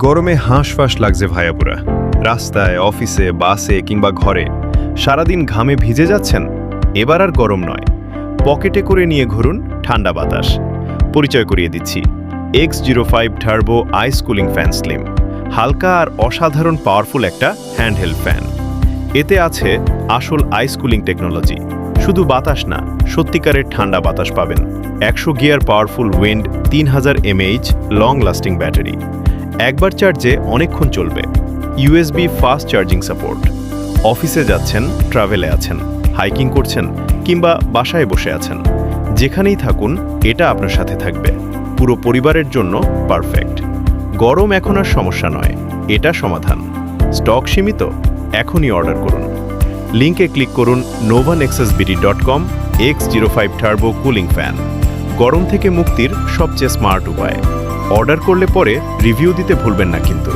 গরমে হাঁসফাঁস লাগছে ভাইয়াপুরা। রাস্তায়, অফিসে, বাসে কিংবা ঘরে সারাদিন ঘামে ভিজে যাচ্ছেন। এবার আর গরম নয়, পকেটে করে নিয়ে ঘুরুন ঠান্ডা বাতাস। পরিচয় করিয়ে দিচ্ছি X05 টার্বো আইস কুলিং ফ্যান স্লিম। হালকা আর অসাধারণ পাওয়ারফুল একটা হ্যান্ডহেল্ড ফ্যান। এতে আছে আসল আইস কুলিং টেকনোলজি। শুধু বাতাস না, সত্যিকারের ঠান্ডা বাতাস পাবেন। 100 gear powerful wind, 3000 mAh long lasting battery. একবার চার্জে অনেকক্ষণ চলবে। USB fast charging support. অফিসে যাচ্ছেন, ট্রাভেলে আছেন, হাইকিং করছেন কিংবা বাসায় বসে আছেন, যেখানেই থাকুন এটা আপনার সাথে থাকবে। পুরো পরিবারের জন্য পারফেক্ট। গরম এখন আর সমস্যা নয়, এটা সমাধান। স্টক সীমিত, এখনই অর্ডার করুন। লিংকে ক্লিক করুন novanexusbd.com। X05 turbo cooling fan, গরম থেকে মুক্তির সবচেয়ে স্মার্ট উপায়। অর্ডার করলে পরে রিভিউ দিতে ভুলবেন না কিন্তু।